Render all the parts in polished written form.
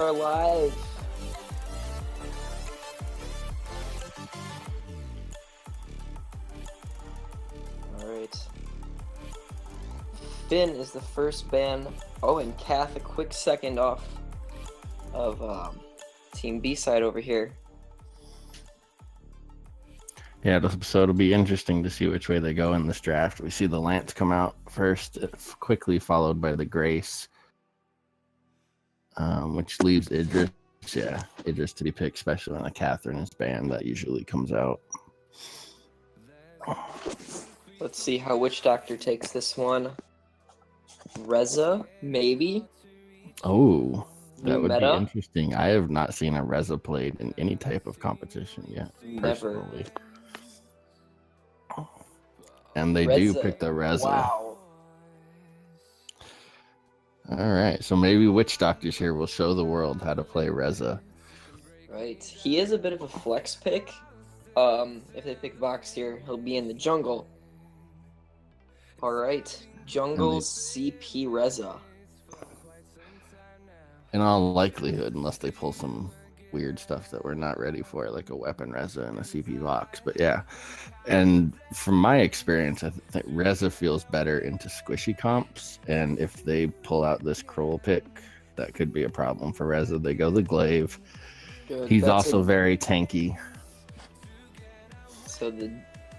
are live. Alright. Finn is the first ban. Oh, and Kath a quick second off of Team B side over here. Yeah, this episode will be interesting to see which way they go in this draft. We see the Lance come out first, quickly followed by the Grace, which leaves Idris. Yeah, Idris to be picked, especially when a Catherine is banned. That usually comes out. Let's see how Witch Doctor takes this one. Reza, maybe. Oh, New that would meta? be interesting. I have not seen a Reza played in any type of competition yet. Never. Personally. And they Reza. do pick the Reza. Wow. All right, so maybe Witch Doctors here will show the world how to play Reza. Right. He is a bit of a flex pick. If they pick Vox here, he'll be in the jungle. Alright. Jungle CP Reza. In all likelihood, unless they pull some weird stuff that we're not ready for, like a weapon Reza and a CP Vox. But yeah, and from my experience, I think Reza feels better into squishy comps, and if they pull out this Kroll pick, that could be a problem for Reza. They go the Glaive. Good. He's also very tanky. So the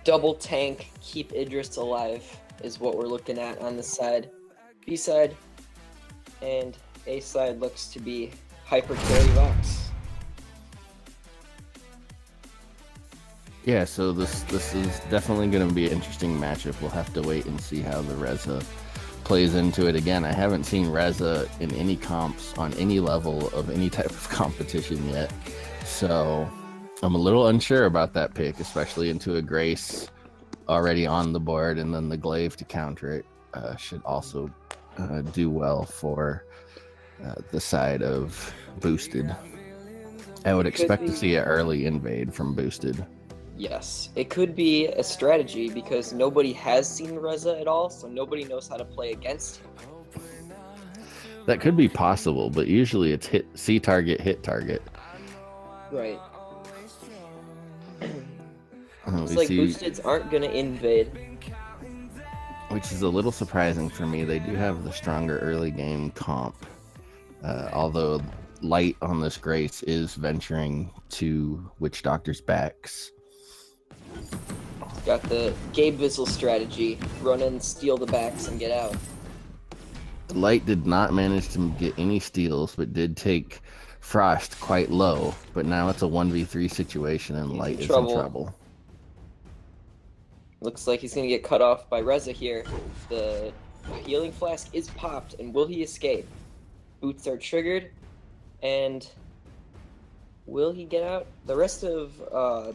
double tank, keep Idris alive, is what we're looking at on this side. B side and A side looks to be hyper carry Vox. Yeah, so this is definitely going to be an interesting matchup. We'll have to wait and see how the Reza plays into it. Again, I haven't seen Reza in any comps on any level of any type of competition yet. So I'm a little unsure about that pick, especially into a Grace already on the board, and then the Glaive to counter it should also do well for the side of Boosted. I would expect to see an early invade from Boosted. Yes, it could be a strategy because nobody has seen Reza at all, so nobody knows how to play against him. That could be possible, but usually it's see target, hit target. Right. It's like Boosteds aren't going to invade. Which is a little surprising for me. They do have the stronger early game comp. Although Light on this Grace is venturing to Witch Doctor's backs. Got the Gabe Vissel strategy. Run in, steal the backs, and get out. Light did not manage to get any steals, but did take Frost quite low. But now it's a 1v3 situation, and Light is in trouble. Looks like he's going to get cut off by Reza here. The healing flask is popped, and will he escape? Boots are triggered, and will he get out? The rest of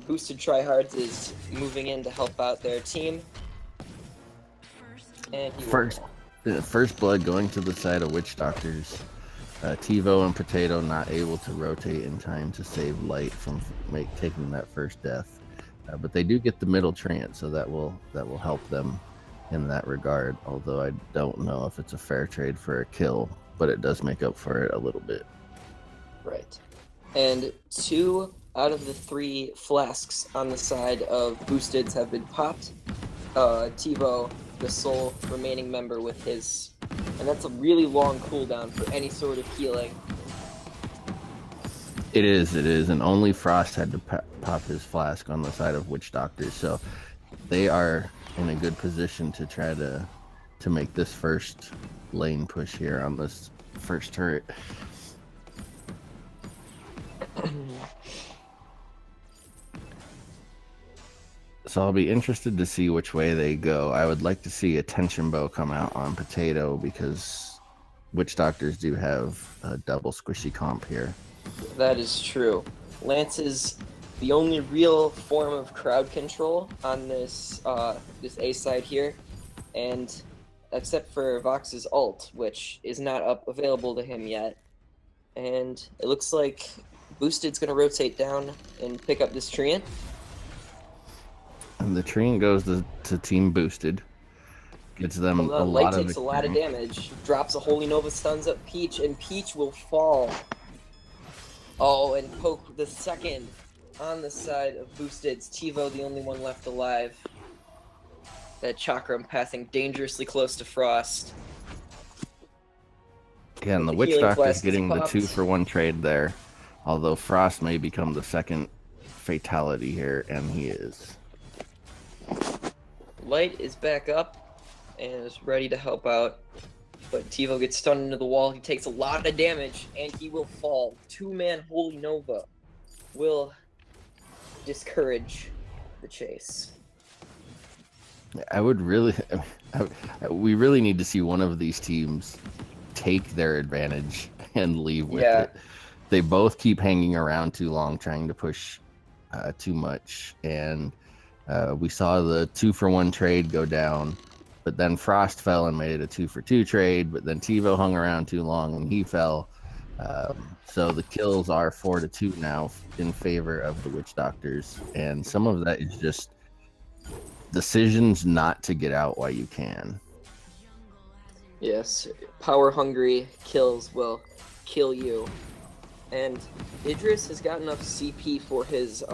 Boosted Tryhards is moving in to help out their team. And first blood going to the side of Witch Doctors. TiVo and Potato not able to rotate in time to save Light from taking that first death. But they do get the middle trance, so that will help them in that regard. Although I don't know if it's a fair trade for a kill, but it does make up for it a little bit. Right. And 2 out of the 3 flasks on the side of Boosteds have been popped. TiVo, the sole remaining member with his, and that's a really long cooldown for any sort of healing. It is, and only Frost had to pop his flask on the side of Witch Doctors, so they are in a good position to try to make this first lane push here on this first turret. So I'll be interested to see which way they go. I would like to see a tension bow come out on Potato because Witch Doctors do have a double squishy comp here. That is true. Lance is the only real form of crowd control on this this A side here, and except for Vox's ult, which is not available to him yet. And it looks like Boosted's going to rotate down and pick up this treant. And the treant goes to Team Boosted. Gets them a lot Light of takes a lot of damage. Drops a Holy Nova, stuns up Peach, and Peach will fall. Oh, and Poke the second on the side of Boosted's. TiVo the only one left alive. That Chakram passing dangerously close to Frost. Yeah, and But the the Witch healing Doctor's flask is getting the popped. 2-for-1 trade there. Although Frost may become the second fatality here, and he is. Light is back up and is ready to help out. But TiVo gets stunned into the wall. He takes a lot of damage, and he will fall. Two-man Holy Nova will discourage the chase. I would really... we really need to see one of these teams take their advantage and leave with it. They both keep hanging around too long, trying to push too much. And we saw the 2-for-1 trade go down. But then Frost fell and made it a 2-for-2 trade. But then TiVo hung around too long and he fell. So the kills are 4-2 now in favor of the Witch Doctors. And some of that is just decisions not to get out while you can. Yes, power-hungry kills will kill you. And Idris has got enough CP for his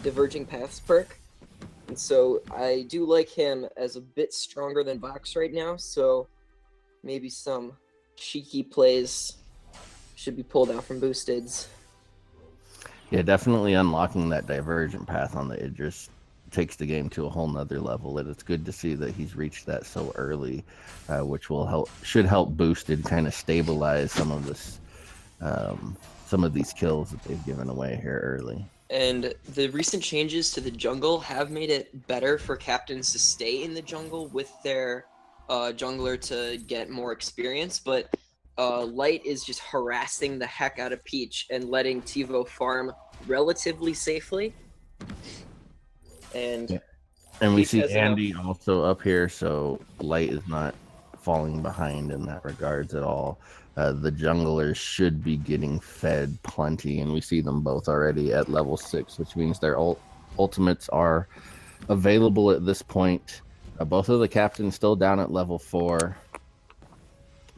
Diverging Paths perk. And so I do like him as a bit stronger than Vox right now, so maybe some cheeky plays should be pulled out from Boosteds. Yeah, definitely unlocking that Divergent Path on the Idris takes the game to a whole nother level, and it's good to see that he's reached that so early, which should help Boosted kind of stabilize some of this, some of these kills that they've given away here early. And the recent changes to the jungle have made it better for captains to stay in the jungle with their jungler to get more experience, but Light is just harassing the heck out of Peach and letting TiVo farm relatively safely. And we see Andy also up here, so Light is not falling behind in that regards at all. The junglers should be getting fed plenty, and we see them both already at level 6, which means their ultimates are available at this point. Both of the captains still down at level 4.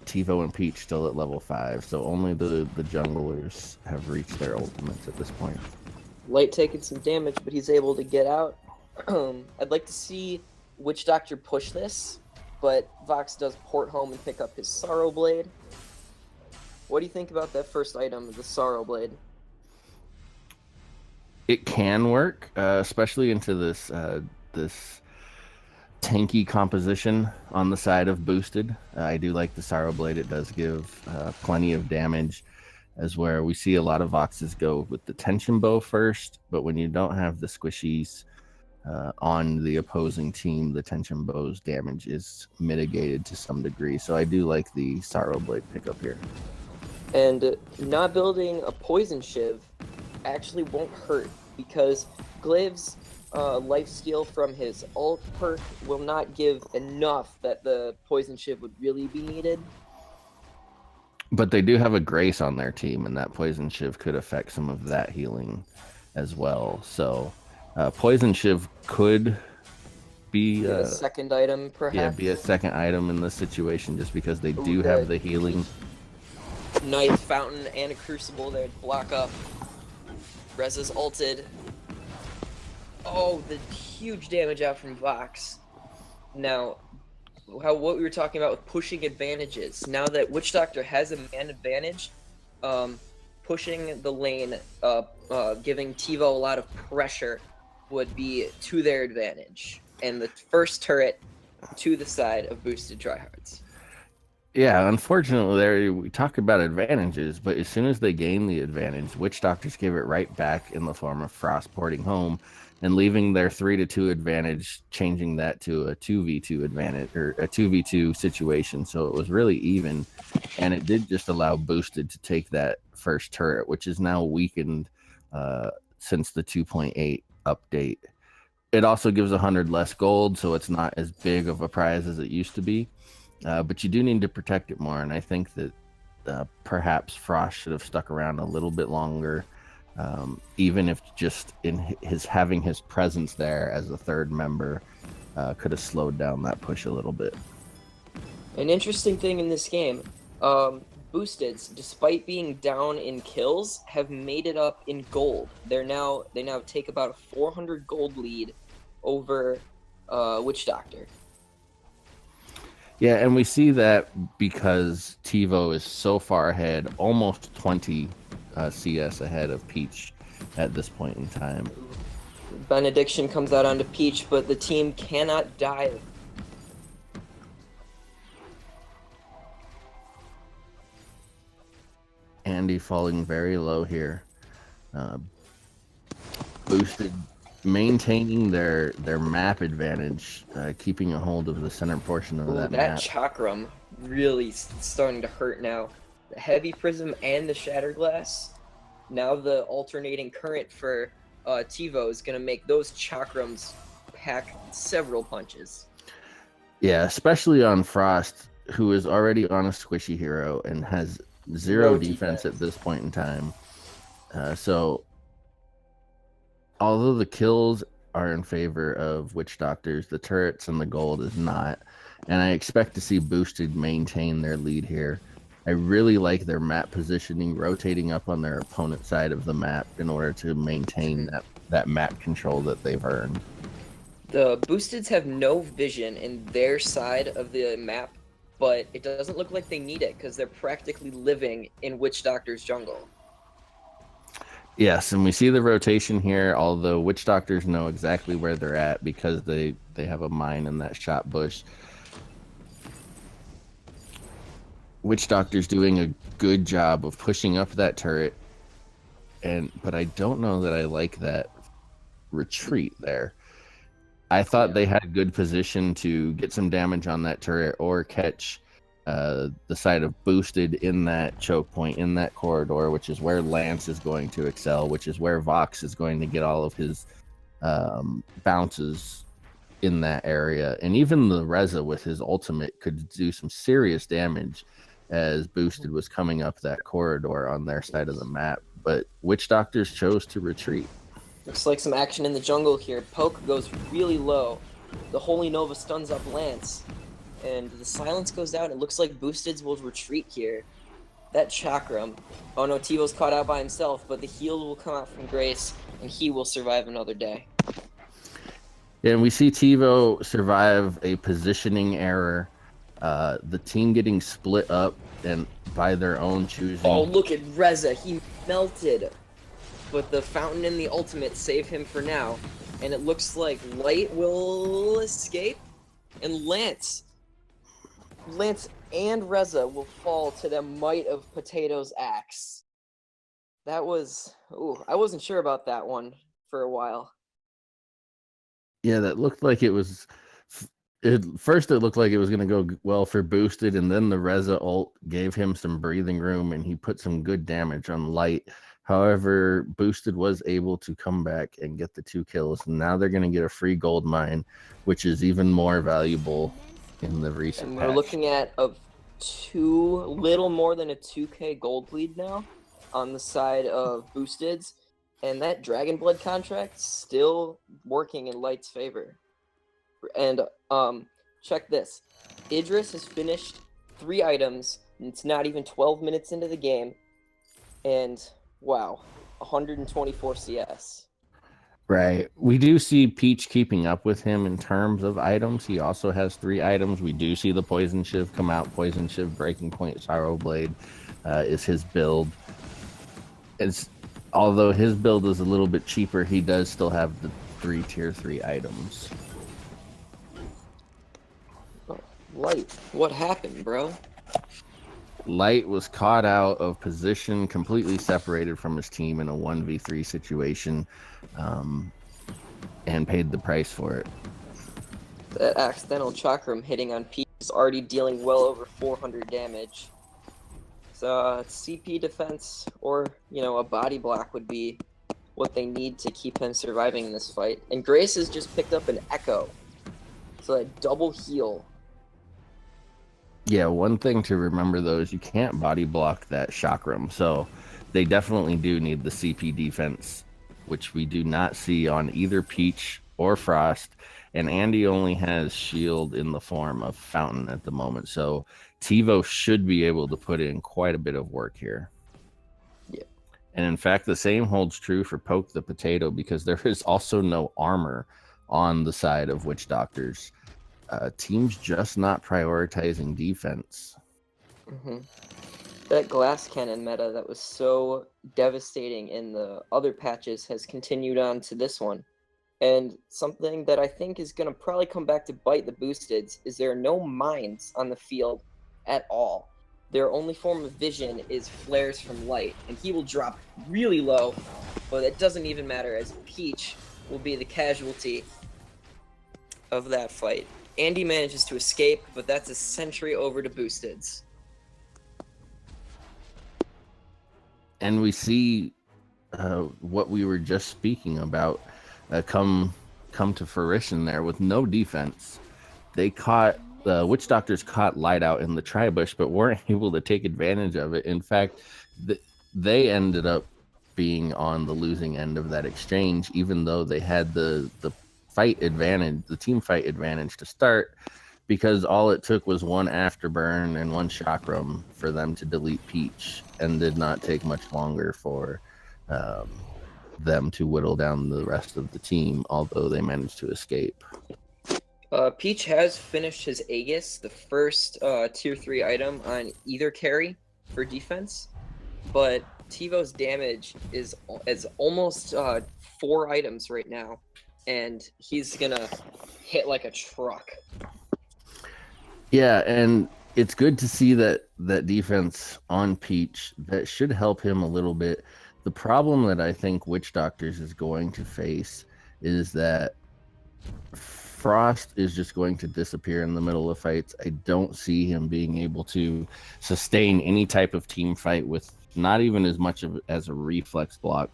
TiVo and Peach still at level 5, so only the junglers have reached their ultimates at this point. Light taking some damage, but he's able to get out. I'd like to see Witch Doctor push this, but Vox does port home and pick up his Sorrow Blade. What do you think about that first item, the Sorrow Blade? It can work, especially into this this tanky composition on the side of Boosted. I do like the Sorrow Blade. It does give plenty of damage, as where we see a lot of Voxes go with the Tension Bow first, but when you don't have the squishies on the opposing team, the Tension Bow's damage is mitigated to some degree. So I do like the Sorrow Blade pickup here. And not building a Poison Shiv actually won't hurt, because Glaive's lifesteal from his ult perk will not give enough that the Poison Shiv would really be needed. But they do have a Grace on their team, and that Poison Shiv could affect some of that healing as well. So Poison Shiv could be a second item, perhaps? Yeah, be a second item in this situation, just because they do have the healing. Knife, Fountain, and a Crucible there to block up. Reza's ulted. Oh, the huge damage out from Vox. Now, what we were talking about with pushing advantages. Now that Witch Doctor has a man advantage, pushing the lane, giving TiVo a lot of pressure would be to their advantage. And the first turret to the side of Boosted Tryhards. Yeah, unfortunately, there we talk about advantages, but as soon as they gain the advantage, Witch Doctors give it right back in the form of Frost porting home and leaving their 3-2 advantage, changing that to a 2v2 advantage, or a 2v2 situation. So it was really even, and it did just allow Boosted to take that first turret, which is now weakened since the 2.8 update. It also gives 100 less gold, so it's not as big of a prize as it used to be. But you do need to protect it more, and I think that perhaps Frost should have stuck around a little bit longer, even if just in having his presence there as a third member could have slowed down that push a little bit. An interesting thing in this game, Boosteds, despite being down in kills, have made it up in gold. They now take about a 400 gold lead over Witch Doctor. Yeah, and we see that because TiVo is so far ahead, almost 20 CS ahead of Peach at this point in time. Benediction comes out onto Peach, but the team cannot dive. Andy falling very low here. Boosted maintaining their map advantage, keeping a hold of the center portion of that map. Chakram really starting to hurt now. The heavy prism and the shatter glass. Now the alternating current for TiVo is going to make those chakrams pack several punches. Yeah, especially on Frost, who is already on a squishy hero and has zero defense at this point in time. So although the kills are in favor of Witch Doctors, the turrets and the gold is not. And I expect to see Boosted maintain their lead here. I really like their map positioning, rotating up on their opponent's side of the map in order to maintain that map control that they've earned. The Boosteds have no vision in their side of the map, but it doesn't look like they need it because they're practically living in Witch Doctor's jungle. Yes, and we see the rotation here, although Witch Doctors know exactly where they're at because they have a mine in that shot bush. Witch Doctor's doing a good job of pushing up that turret, but I don't know that I like that retreat there. I thought they had good position to get some damage on that turret or catch the side of Boosted in that choke point, in that corridor, which is where Lance is going to excel, which is where Vox is going to get all of his bounces in that area. And even the Reza with his ultimate could do some serious damage as Boosted was coming up that corridor on their side of the map. But Witch Doctors chose to retreat. Looks like some action in the jungle here. Poke goes really low. The Holy Nova stuns up Lance. And the silence goes down. It looks like Boosteds will retreat here. That Chakram. Oh no, TiVo's caught out by himself, but the heal will come out from Grace, and he will survive another day. And we see TiVo survive a positioning error. The team getting split up and by their own choosing. Oh, look at Reza. He melted. But the fountain and the ultimate save him for now. And it looks like Light will escape. And Lance and Reza will fall to the might of Potato's axe. That was... Ooh, I wasn't sure about that one for a while. Yeah, that looked like it was... First, it looked like it was going to go well for Boosted, and then the Reza ult gave him some breathing room, and he put some good damage on Light. However, Boosted was able to come back and get the 2 kills, and now they're going to get a free gold mine, which is even more valuable in the recent And we're looking at a little more than a 2k gold lead now on the side of Boosteds, and that Dragon Blood contract still working in Light's favor. And check this. Idris has finished 3 items, and it's not even 12 minutes into the game, and wow, 124 CS. Right. We do see Peach keeping up with him in terms of items. He also has 3 items. We do see the Poison Shiv come out. Poison Shiv, Breaking Point, Sorrow Blade is his build. Although his build is a little bit cheaper, he does still have the 3 tier 3 items. Oh, Light, what happened, bro? Light was caught out of position, completely separated from his team in a 1v3 situation, and paid the price for it. That accidental chakram hitting on Peach is already dealing well over 400 damage. So CP defense or, a body block would be what they need to keep him surviving in this fight. And Grace has just picked up an Echo. So a double heal. Yeah, one thing to remember, though, is you can't body block that chakram. So they definitely do need the CP defense, which we do not see on either Peach or Frost. and Andy only has shield in the form of Fountain at the moment. So TiVo should be able to put in quite a bit of work here. Yeah. And in fact, the same holds true for Poke the Potato, because there is also no armor on the side of Witch Doctors. Teams just not prioritizing defense. Mm-hmm. That glass cannon meta that was so devastating in the other patches has continued on to this one. And something that I think is going to probably come back to bite the Boosteds is there are no mines on the field at all. Their only form of vision is flares from light, and he will drop really low, but it doesn't even matter, as Peach will be the casualty of that fight. Andy manages to escape, but that's a century over to Boosteds. And we see what we were just speaking about come to fruition there with no defense. They caught the Witch Doctors caught Light out in the tri-bush, but weren't able to take advantage of it. In fact, they ended up being on the losing end of that exchange, even though they had the fight advantage, the team fight advantage to start, because all it took was one afterburn and one chakram for them to delete Peach, and did not take much longer for them to whittle down the rest of the team, although they managed to escape. Peach has finished his Aegis, the first tier 3 item on either carry for defense, but TiVo's damage is almost 4 items right now, and he's gonna hit like a truck. Yeah, and it's good to see that defense on Peach. That should help him a little bit. The problem that I think Witch Doctors is going to face is that Frost is just going to disappear in the middle of fights. I don't see him being able to sustain any type of team fight with not even as much as a reflex block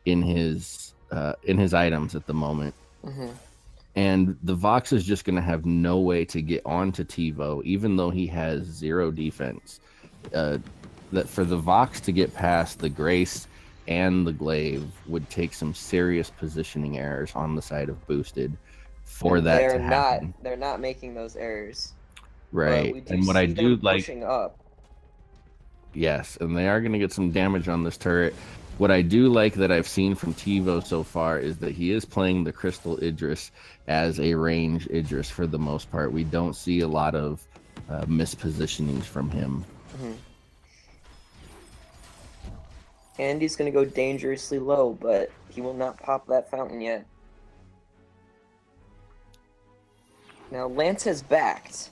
in his items at the moment. Mm-hmm. And the Vox is just going to have no way to get onto TiVo, even though he has 0 defense. That for the Vox to get past the Grace and the Glaive would take some serious positioning errors on the side of Boosted for and that to happen. They're not making those errors. Right. We do And what I see do them like, pushing up. yes, and they are going to get some damage on this turret. What I do like that I've seen from TiVo so far is that he is playing the Crystal Idris as a range Idris for the most part. We don't see a lot of mispositionings from him. Mm-hmm. Andy's going to go dangerously low, but he will not pop that fountain yet. Now, Lance has backed,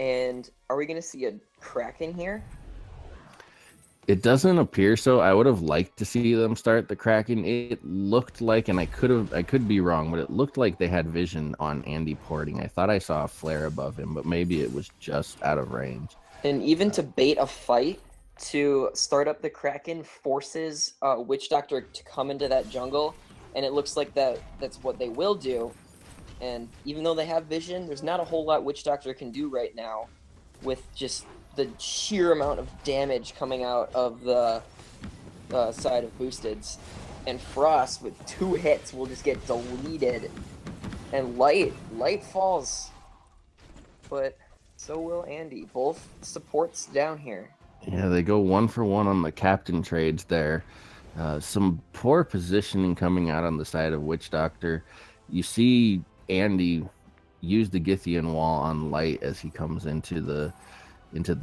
and are we going to see a Kraken here? It doesn't appear so. I would have liked to see them start the Kraken. It looked like, and I could be wrong, but it looked like they had vision on Andy porting. I thought I saw a flare above him, but maybe it was just out of range. And even to bait a fight, to start up the Kraken forces Witch Doctor to come into that jungle, and it looks like that's what they will do. And even though they have vision, there's not a whole lot Witch Doctor can do right now with just the sheer amount of damage coming out of the side of Boosteds. And Frost, with 2 hits, will just get deleted. And Light falls. But so will Andy. Both supports down here. Yeah, they go 1 for 1 on the captain trades there. Some poor positioning coming out on the side of Witch Doctor. You see Andy use the Githian wall on Light as he comes into the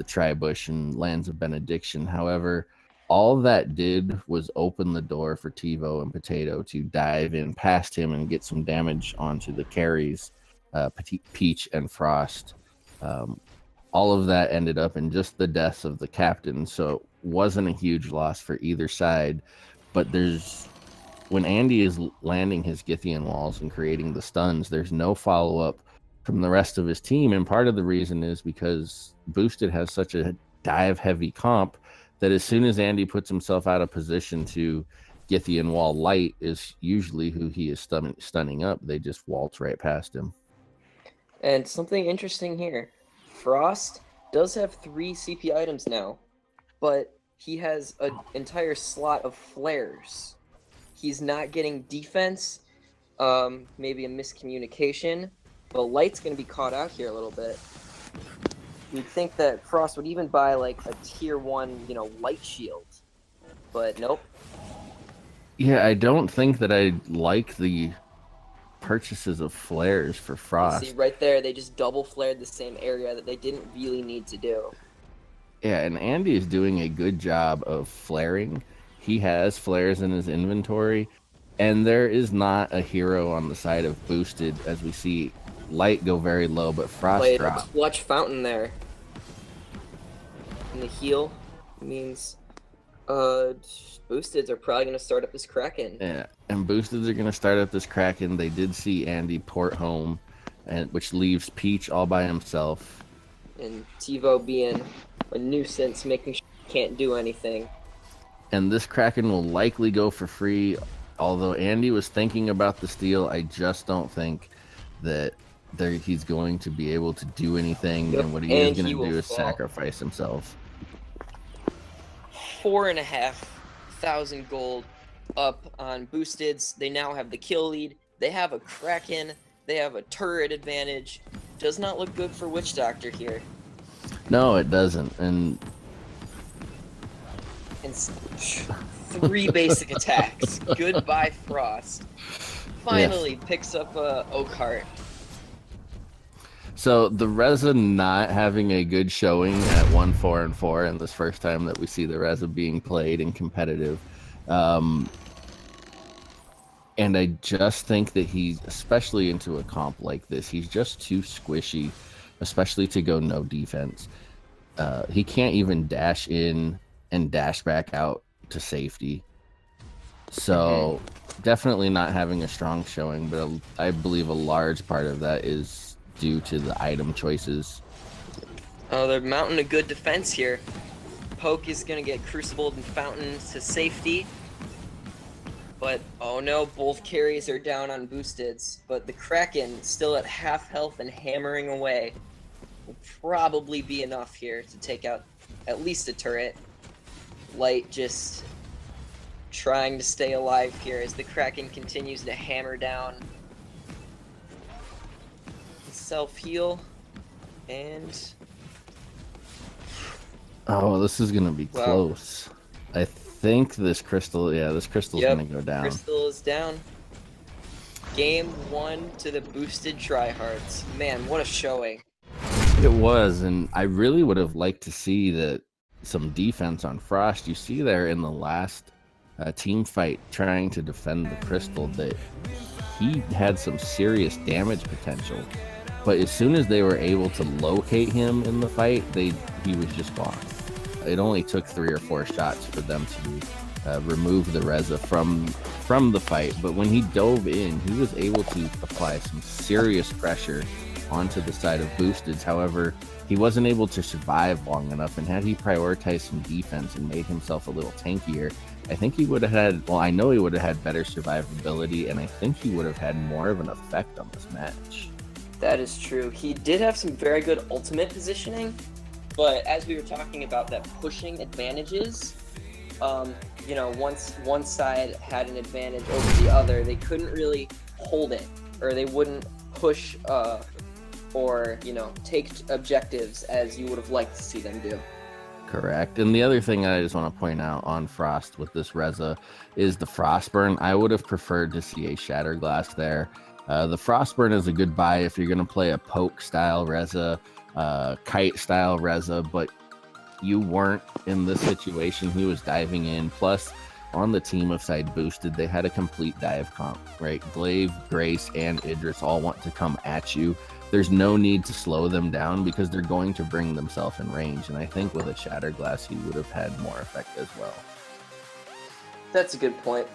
tri-bush and lands a benediction. However, all that did was open the door for TiVo and Potato to dive in past him and get some damage onto the carries, Peach and Frost. All of that ended up in just the deaths of the captain, so it wasn't a huge loss for either side. But when Andy is landing his Githian walls and creating the stuns, there's no follow-up from the rest of his team, and part of the reason is because Boosted has such a dive-heavy comp that as soon as Andy puts himself out of position to Githian wall, Light is usually who he is stunning up. They just waltz right past him. And something interesting here. Frost does have 3 CP items now, but he has an entire slot of flares. He's not getting defense, maybe a miscommunication, Well, Light's going to be caught out here a little bit. You'd think that Frost would even buy like a tier 1, light shield. But nope. Yeah, I don't think that I like the purchases of flares for You Frost. see right there, they just double flared the same area that they didn't really need to do. Yeah, and Andy is doing a good job of flaring. He has flares in his inventory, and there is not a hero on the side of Boosted as we see Light go very low, but Frost Played a drop. clutch fountain there. And the heal means Boosteds are probably going to start up this Kraken. Yeah, and Boosteds are going to start up this Kraken. They did see Andy port home, which leaves Peach all by himself. And TiVo being a nuisance, making sure he can't do anything. And this Kraken will likely go for free. Although Andy was thinking about the steal, I just don't think that he's going to be able to do anything. Yep. And what he is And going to do is fall. sacrifice himself. 4,500 gold up on Boosteds. They now have the kill lead. They have a Kraken. They have a turret advantage. Does not look good for Witch Doctor here. No, it doesn't. And 3 basic attacks. Goodbye, Frost. Finally picks up a Oakheart. So the Reza not having a good showing at 1-4-4, and this first time that we see the Reza being played in competitive. And I just think that he's, especially into a comp like this, he's just too squishy, especially to go no defense. He can't even dash in and dash back out to safety. So definitely not having a strong showing, but I believe a large part of that is due to the item choices. Oh, they're mounting a good defense here. Poke is going to get Crucibled and Fountain to safety. But, oh no, both carries are down on Boosteds. But the Kraken, still at half health and hammering away, will probably be enough here to take out at least a turret. Light just trying to stay alive here as the Kraken continues to hammer down. Self-heal, and... Oh, this is going to be close. I think this crystal's going to go down. Crystal is down. Game 1 to the Boosted Tryhards. Man, what a showing. It was, and I really would have liked to see some defense on Frost. You see there in the last team fight trying to defend the crystal that he had some serious damage potential. But as soon as they were able to locate him in the fight, he was just gone. It only took 3 or 4 shots for them to remove the Reza from the fight. But when he dove in, he was able to apply some serious pressure onto the side of Boosteds. However, he wasn't able to survive long enough. And had he prioritized some defense and made himself a little tankier, I think he would have had, I know he would have had better survivability, and I think he would have had more of an effect on this match. That is true. He did have some very good ultimate positioning, but as we were talking about that pushing advantages, once one side had an advantage over the other, they couldn't really hold it, or they wouldn't push or take objectives as you would have liked to see them do. Correct. And the other thing I just want to point out on Frost with this Reza is the Frostburn. I would have preferred to see a Shatterglass there. The Frostburn is a good buy if you're going to play a poke style Reza, kite style Reza, but you weren't in this situation. He was diving in. Plus, on the team of side Boosted, they had a complete dive comp, right? Glaive, Grace, and Idris all want to come at you. There's no need to slow them down because they're going to bring themselves in range. And I think with a Shatterglass, he would have had more effect as well. That's a good point.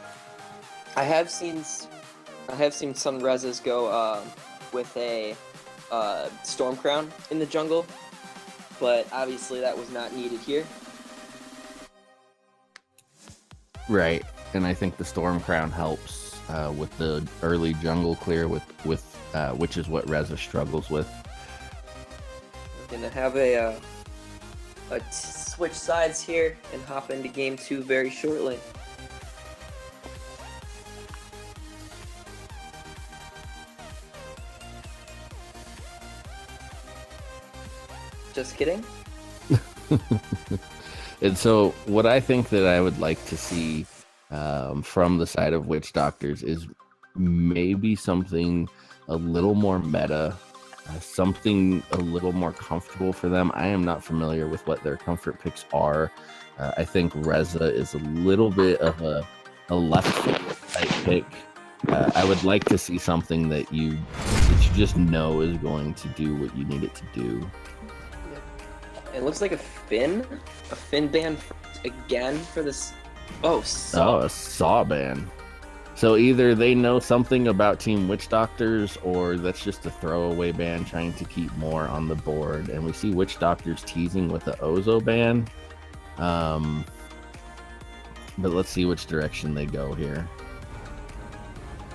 I have seen some Rezas go with a Storm Crown in the jungle, but obviously that was not needed here. Right, and I think the Storm Crown helps with the early jungle clear, which is what Reza struggles with. We're gonna have a switch sides here and hop into game 2 very shortly. Just kidding. And so, what I think that I would like to see from the side of Witch Doctors is maybe something a little more meta, something a little more comfortable for them. I am not familiar with what their comfort picks are. I think Reza is a little bit of a left type pick. I would like to see something that you just know is going to do what you need it to do. It looks like a Finn ban again for this. Oh, Saw. Oh, a Saw ban. So either they know something about Team Witch Doctors, or that's just a throwaway ban trying to keep more on the board. And we see Witch Doctors teasing with the Ozo ban. But let's see which direction they go here.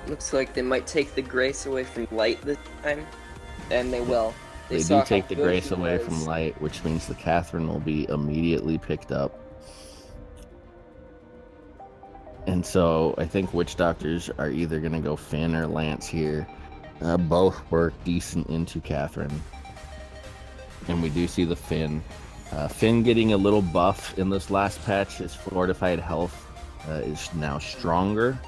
Looks like they might take the grace away from Light this time, and they will. They do take the grace away from Light, which means the Catherine will be immediately picked up. And so I think Witch Doctors are either going to go Finn or Lance here. Both work decent into Catherine. And we do see the Finn. Finn getting a little buff in this last patch. His fortified health is now stronger.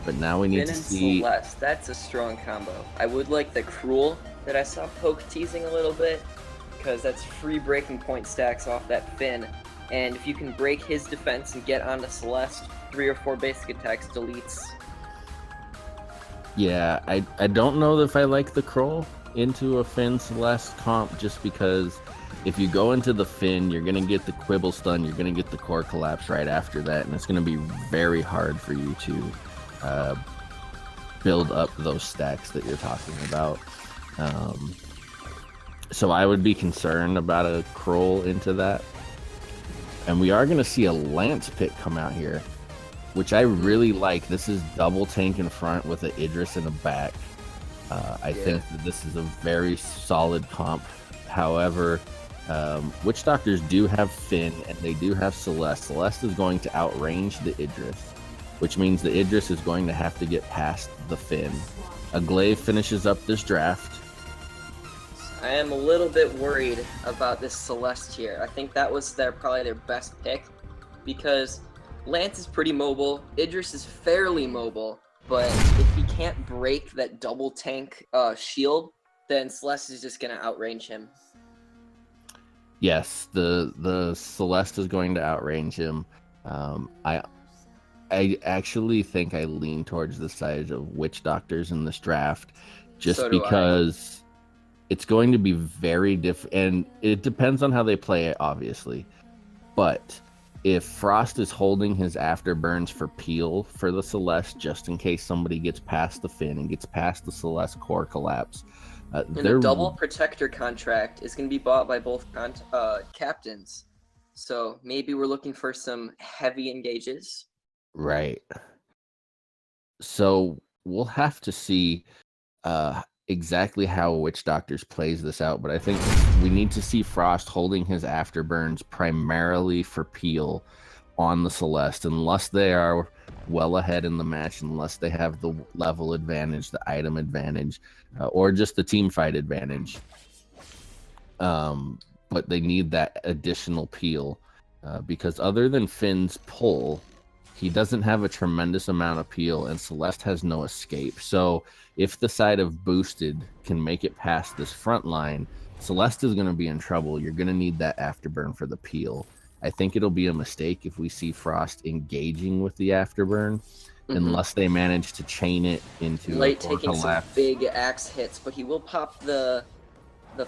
But now we need Finn to see... and Celeste, that's a strong combo. I would like the Cruel that I saw Poke teasing a little bit, because that's free breaking point stacks off that Finn. And if you can break his defense and get onto Celeste, 3 or 4 basic attacks deletes. Yeah, I don't know if I like the Kroll into a Finn Celeste comp, just because if you go into the Finn, you're going to get the Quibble Stun, you're going to get the Core Collapse right after that, and it's going to be very hard for you to build up those stacks that you're talking about. So I would be concerned about a Kroll into that. And we are going to see a Lance pick come out here, which I really like. This is double tank in front with an Idris in the back. I think that this is a very solid comp. However, Witch Doctors do have Finn and they do have Celeste. Celeste is going to outrange the Idris, which means the Idris is going to have to get past the Finn. A Glaive finishes up this draft. I am a little bit worried about this Celeste here. I think that was probably their best pick, because Lance is pretty mobile, Idris is fairly mobile, but if he can't break that double tank shield, then Celeste is just going to outrange him. Yes, the Celeste is going to outrange him. I actually think I lean towards the side of Witch Doctors in this draft, just because it's going to be very different, and it depends on how they play it, obviously. But if Frost is holding his afterburns for peel for the Celeste, just in case somebody gets past the Finn and gets past the Celeste Core Collapse, the double protector contract is going to be bought by both captains. So maybe we're looking for some heavy engages. Right. So we'll have to see exactly how Witch Doctors plays this out, but I think we need to see Frost holding his afterburns primarily for peel on the Celeste, unless they are well ahead in the match, unless they have the level advantage, the item advantage, or just the team fight advantage. But they need that additional peel, because other than Finn's pull, he doesn't have a tremendous amount of peel, and Celeste has no escape. So if the side of Boosted can make it past this front line, Celeste is going to be in trouble. You're going to need that afterburn for the peel. I think it'll be a mistake if we see Frost engaging with the afterburn, unless they manage to chain it into Light taking some big axe hits, but he will pop the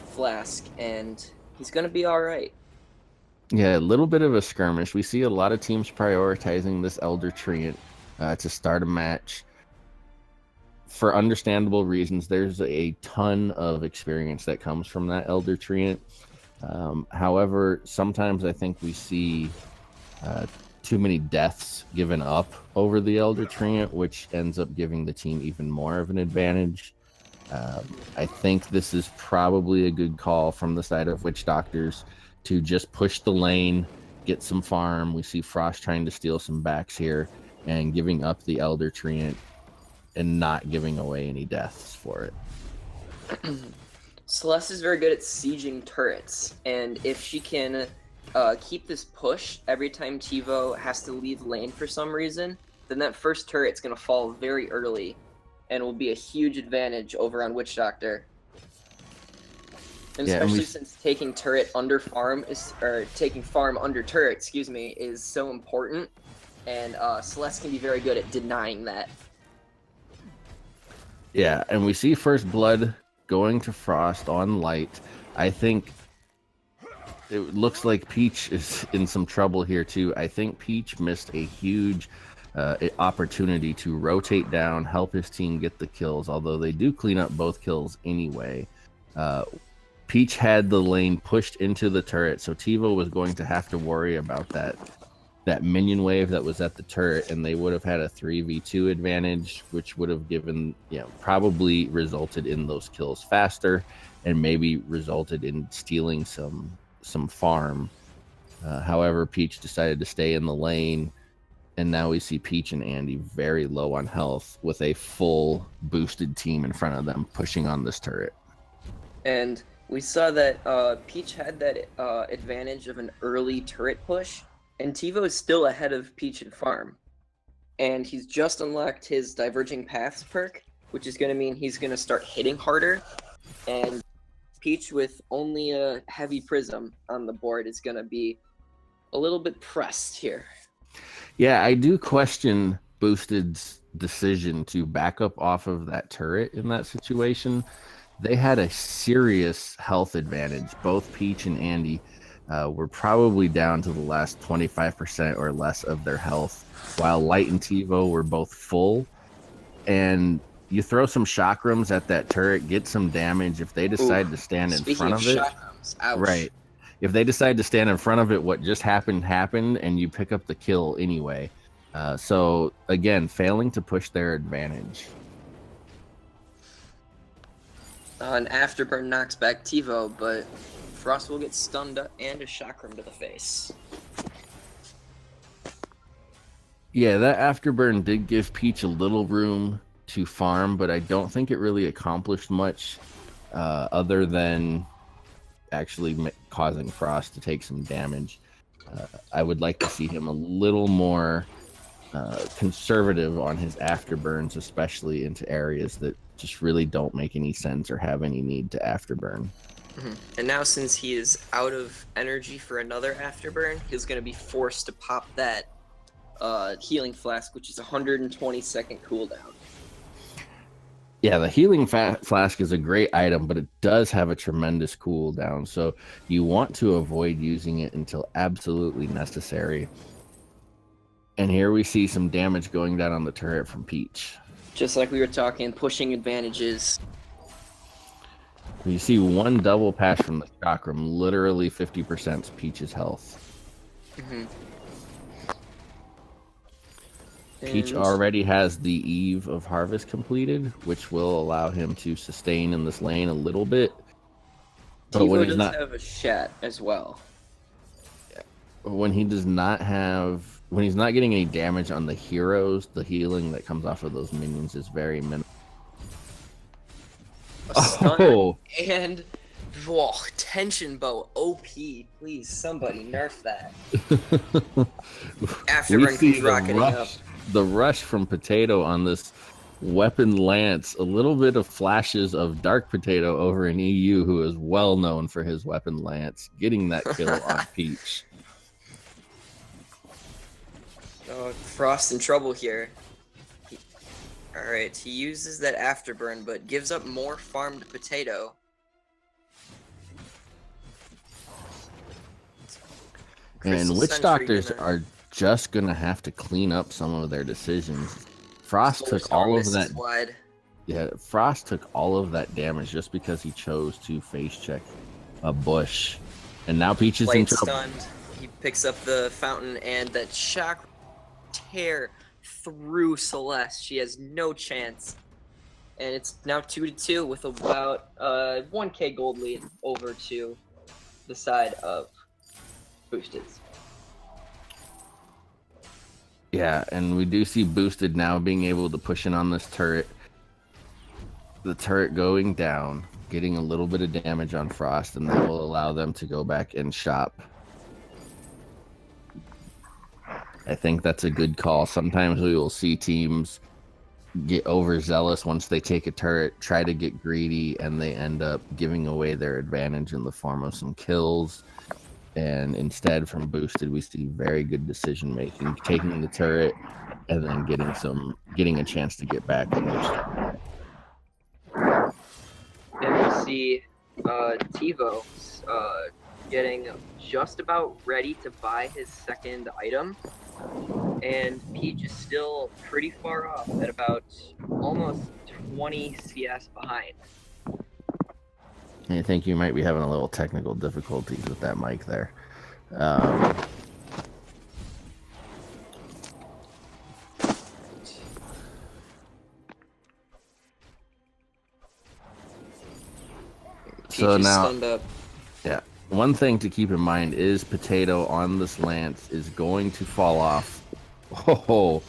flask, and he's going to be all right. Yeah, a little bit of a skirmish. We see a lot of teams prioritizing this Elder Treant to start a match. For understandable reasons, there's a ton of experience that comes from that Elder Treant. However, sometimes I think we see too many deaths given up over the Elder Treant, which ends up giving the team even more of an advantage. I think this is probably a good call from the side of Witch Doctors to just push the lane, get some farm. We see Frost trying to steal some backs here and giving up the Elder Treant and not giving away any deaths for it. Celeste is very good at sieging turrets, and if she can keep this push every time TiVo has to leave lane for some reason, then that first turret's going to fall very early and will be a huge advantage over on Witch Doctor. And Yeah, especially since taking turret under farm or taking farm under turret, excuse me, is so important, and Celeste can be very good at denying that. Yeah, and we see first blood going to Frost on light. I think it looks like Peach is in some trouble here too. I think Peach missed a huge opportunity to rotate down, help his team get the kills, although they do clean up both kills anyway. Peach had the lane pushed into the turret, so TiVo was going to have to worry about that minion wave that was at the turret, and they would have had a 3v2 advantage, which would have given, probably resulted in those kills faster and maybe resulted in stealing some farm. However, Peach decided to stay in the lane, and now we see Peach and Andy very low on health with a full boosted team in front of them pushing on this turret. And we saw that Peach had that advantage of an early turret push, and TiVo is still ahead of Peach in farm. And he's just unlocked his Diverging Paths perk, which is going to mean he's going to start hitting harder. And Peach, with only a heavy prism on the board, is going to be a little bit pressed here. Yeah, I do question Boosted's decision to back up off of that turret in that situation. They had a serious health advantage. Both Peach and Andy were probably down to the last 25% or less of their health, while Light and TiVo were both full. And you throw some chakrams at that turret, get some damage. If they decide to stand in front of it, ouch. right? If they decide to stand in front of it, what just happened, and you pick up the kill anyway. So again, failing to push their advantage. An Afterburn knocks back TiVo, but Frost will get stunned and a chakram to the face. Yeah, that Afterburn did give Peach a little room to farm, but I don't think it really accomplished much other than actually causing Frost to take some damage. I would like to see him a little more conservative on his Afterburns, especially into areas that just really don't make any sense or have any need to Afterburn. Mm-hmm. And now, since he is out of energy for another Afterburn, he's going to be forced to pop that healing flask, which is 120-second cooldown. Yeah, the healing flask is a great item, but it does have a tremendous cooldown, so you want to avoid using it until absolutely necessary. And here we see some damage going down on the turret from Peach. Just like we were talking, pushing advantages. You see one double pass from the chakram, literally 50% Peach's health. Mm-hmm. Peach already has the Eve of Harvest completed, which will allow him to sustain in this lane a little bit. But when he's not have a shat as well. When he does not have, when he's not getting any damage on the heroes, the healing that comes off of those minions is very minimal. And tension bow OP. Please, somebody nerf that. Afterburn keeps rocketing up. The rush from Potato on this weapon lance, a little bit of flashes of Dark Potato over in EU, who is well known for his weapon lance, getting that kill on Peach. Oh, Frost in trouble here. Alright, he uses that Afterburn, but gives up more farmed Potato. And Witch Doctors are just gonna have to clean up some of their decisions. Frost took all of that. Yeah, Frost took all of that damage just because he chose to face check a bush, and now Peach is in trouble. Stunned. He picks up the fountain, and that shock tear through Celeste. She has no chance, and it's now 2-2 with about 1k gold lead over to the side of Boosted. Yeah, and we do see Boosted now being able to push in on this turret. The turret going down. getting a little bit of damage on Frost, and that will allow them to go back and shop. I think that's a good call. Sometimes we will see teams get overzealous once they take a turret, try to get greedy, and they end up giving away their advantage in the form of some kills. And instead, from Boosted, we see very good decision making, taking the turret and then getting a chance to get back. And we see TiVo getting just about ready to buy his second item. And Peach is still pretty far off at about almost 20 CS behind. I think you might be having a little technical difficulties with that mic there. So now, yeah, one thing to keep in mind is Potato on this Lance is going to fall off. Oh,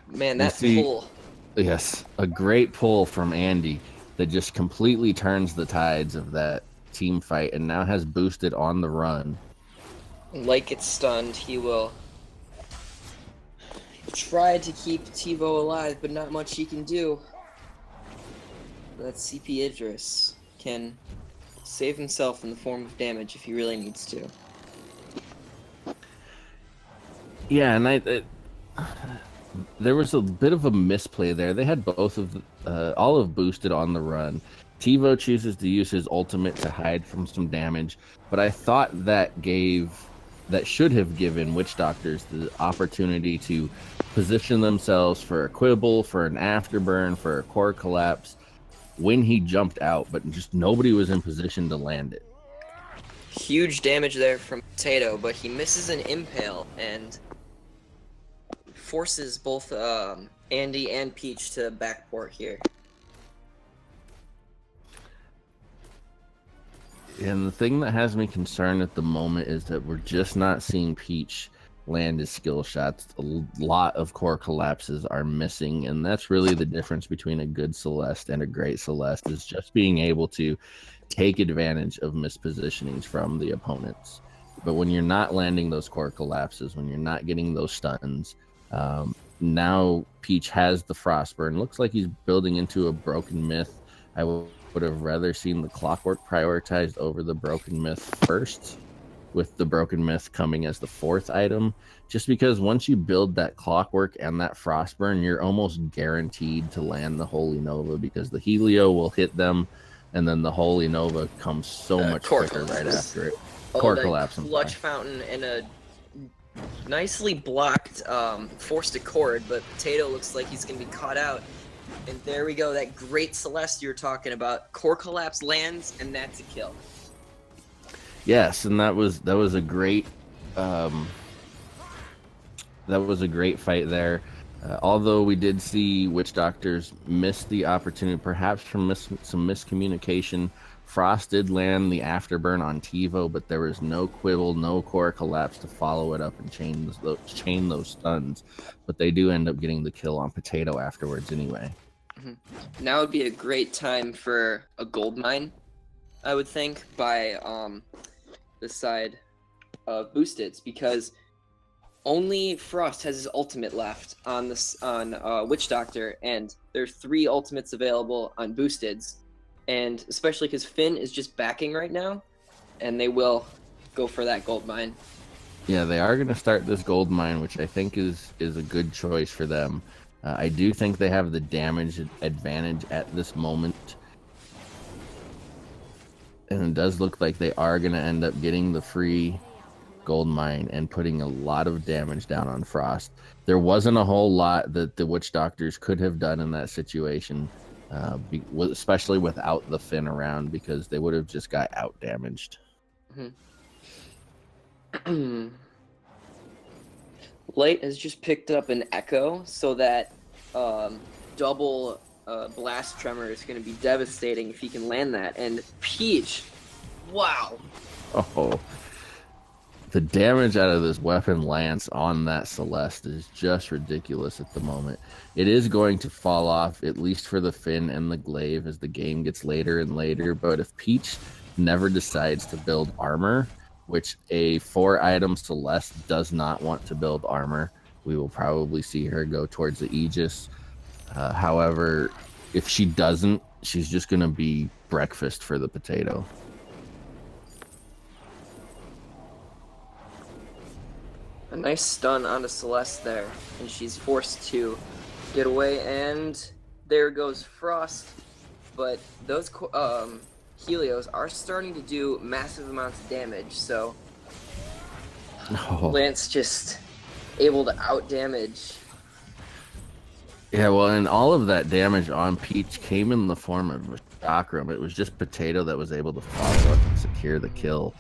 man, that pull. Yes, a great pull from Andy that just completely turns the tides of that team fight and now has Boosted on the run. Like it's stunned, he will try to keep TiVo alive, but not much he can do. That CP Idris can save himself in the form of damage if he really needs to. Yeah, and there was a bit of a misplay there. They had both of all of Boosted on the run. TiVo chooses to use his ultimate to hide from some damage, but I thought that should have given Witch Doctors the opportunity to position themselves for a quibble, for an afterburn, for a core collapse when he jumped out, but just nobody was in position to land it. Huge damage there from Potato, but he misses an impale and forces both Andy and Peach to backport here. And the thing that has me concerned at the moment is that we're just not seeing Peach land his skill shots. A lot of core collapses are missing, and that's really the difference between a good Celeste and a great Celeste, is just being able to take advantage of mispositionings from the opponents. But when you're not landing those core collapses, when you're not getting those stuns, now Peach has the Frostburn. Looks like he's building into a Broken Myth. I would have rather seen the Clockwork prioritized over the Broken Myth first, with the Broken Myth coming as the fourth item, just because once you build that Clockwork and that Frostburn, you're almost guaranteed to land the Holy Nova, because the Helio will hit them, and then the Holy Nova comes so much quicker right after it. Core collapse. Clutch fountain and a nicely blocked forced accord, but Potato looks like he's going to be caught out. And there we go, that great Celeste you were talking about. Core collapse lands, and that's a kill. Yes, and that was a great fight there. Although we did see Witch Doctors miss the opportunity, perhaps from some miscommunication. Frost did land the afterburn on TiVo, but there was no quibble, no core collapse to follow it up and chain those stuns. But they do end up getting the kill on Potato afterwards anyway. Mm-hmm. Now would be a great time for a gold mine, I would think, by the side of Boosteds, because only Frost has his ultimate left on Witch Doctor, and there's 3 ultimates available on Boosteds, and especially because Finn is just backing right now, and they will go for that gold mine. Yeah, they are going to start this gold mine, which I think is a good choice for them. I do think they have the damage advantage at this moment. And it does look like they are going to end up getting the free gold mine and putting a lot of damage down on Frost. There wasn't a whole lot that the Witch Doctors could have done in that situation, especially without the Finn around, because they would have just got out damaged. Mm-hmm. Light has just picked up an Echo, so that double blast tremor is going to be devastating if he can land that. And Peach, wow. Oh, The damage out of this weapon Lance on that Celeste is just ridiculous at the moment. It is going to fall off, at least for the Finn and the Glaive, as the game gets later and later. But if Peach never decides to build armor, which a 4-item Celeste does not want to build armor, we will probably see her go towards the Aegis. However, if she doesn't, she's just going to be breakfast for the potato. A nice stun onto Celeste there, and she's forced to get away, and there goes Frost. But those Helios are starting to do massive amounts of damage, so Lance just able to out-damage. Yeah, well, and all of that damage on Peach came in the form of a shock room. It was just Potato that was able to follow up and secure the kill.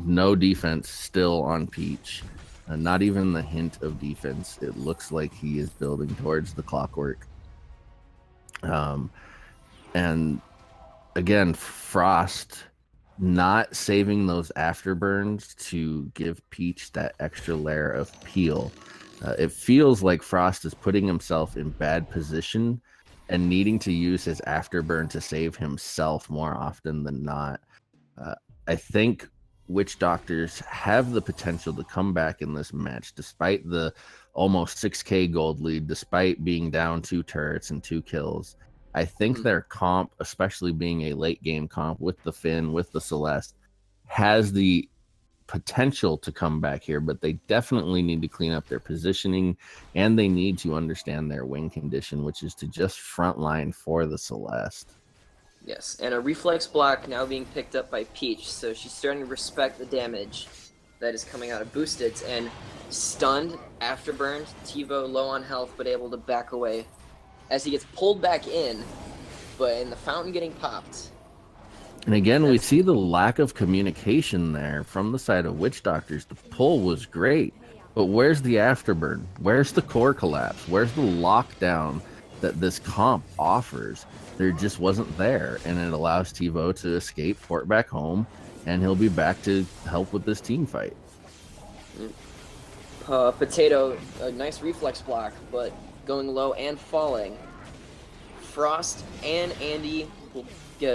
No defense still on Peach. Not even the hint of defense. It looks like he is building towards the clockwork. And again, Frost not saving those afterburns to give Peach that extra layer of peel. It feels like Frost is putting himself in bad position and needing to use his afterburn to save himself more often than not. I think Witch Doctors have the potential to come back in this match, despite the almost 6k gold lead, despite being down 2 turrets and 2 kills. I think their comp, especially being a late game comp with the Finn, with the Celeste, has the potential to come back here, but they definitely need to clean up their positioning, and they need to understand their win condition, which is to just frontline for the Celeste. Yes, and a reflex block now being picked up by Peach, so she's starting to respect the damage that is coming out of Boosted, and stunned, afterburned, TiVo low on health, but able to back away as he gets pulled back in, but in the fountain getting popped. And again, we see the lack of communication there from the side of Witch Doctors. The pull was great, but where's the afterburn? Where's the core collapse? Where's the lockdown that this comp offers? There just wasn't there, and it allows TiVo to escape, port back home, and he'll be back to help with this team fight. Potato, a nice reflex block, but going low and falling. Frost and Andy will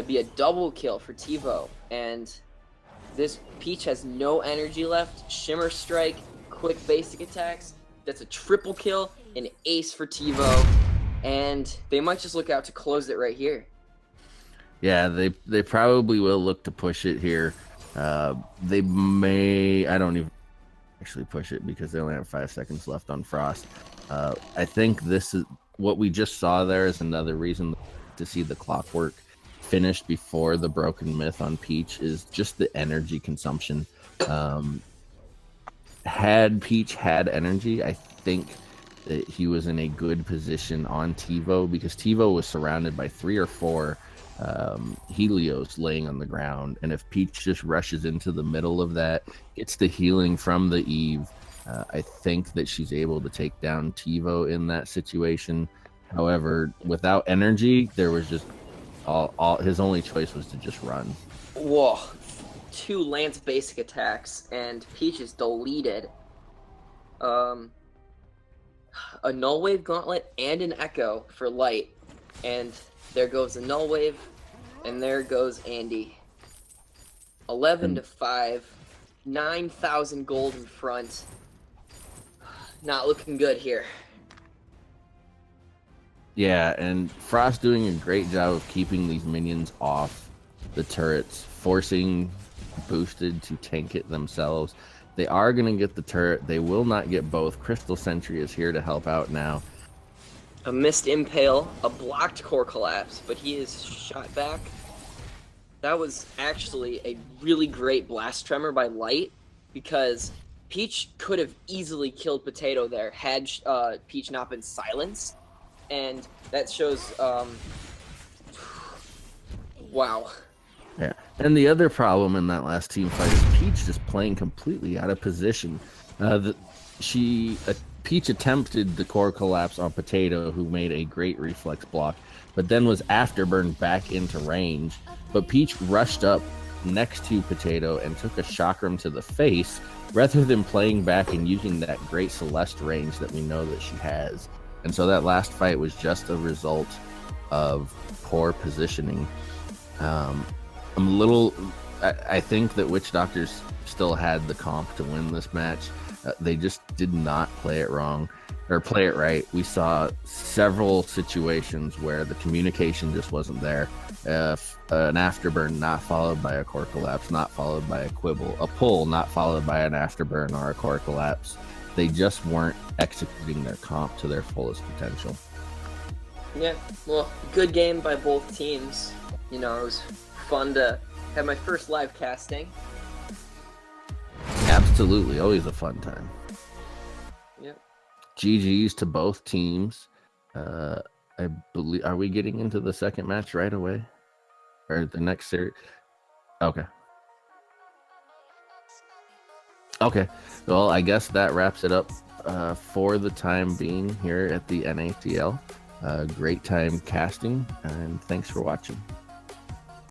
be a double kill for TiVo, and this Peach has no energy left. Shimmer Strike, quick basic attacks, that's a triple kill, an ace for TiVo, and they might just look out to close it right here. Yeah, they probably will look to push it here. They may, I don't even actually push it because they only have 5 seconds left on Frost. I think this is what we just saw there is another reason to see the clockwork finished before the broken myth on Peach is just the energy consumption. Had Peach had energy, I think that he was in a good position on TiVo, because TiVo was surrounded by 3 or 4 Helios laying on the ground, and if Peach just rushes into the middle of that, gets the healing from the Eve, I think that she's able to take down TiVo in that situation. However, without energy, there was just all his only choice was to just run. Whoa, 2 Lance basic attacks, and Peach is deleted. A Null Wave Gauntlet and an Echo for Light, and there goes a Null Wave, and there goes Andy. 11-5, 9,000 gold in front. Not looking good here. Yeah, and Frost doing a great job of keeping these minions off the turrets, forcing Boosted to tank it themselves. They are going to get the turret. They will not get both. Crystal Sentry is here to help out now. A missed impale, a blocked core collapse, but he is shot back. That was actually a really great blast tremor by Light, because Peach could have easily killed Potato there had Peach not been silenced. And that shows, wow. Yeah, and the other problem in that last team fight is Peach just playing completely out of position. Peach attempted the core collapse on Potato, who made a great reflex block, but then was afterburned back into range. But Peach rushed up next to Potato and took a chakram to the face rather than playing back and using that great Celeste range that we know that she has. And so that last fight was just a result of poor positioning. I'm a little... I think that Witch Doctors still had the comp to win this match. They just did not play it wrong or play it right. We saw several situations where the communication just wasn't there. An afterburn not followed by a core collapse, not followed by a quibble, a pull not followed by an afterburn or a core collapse. They just weren't executing their comp to their fullest potential. Yeah, well, good game by both teams. You know, it was fun to have my first live casting. Absolutely, always a fun time. Yep. GG's to both teams. I believe, are we getting into the second match right away? Or the next series? Okay. Okay. Well, I guess that wraps it up for the time being here at the NACL. Great time casting, and thanks for watching.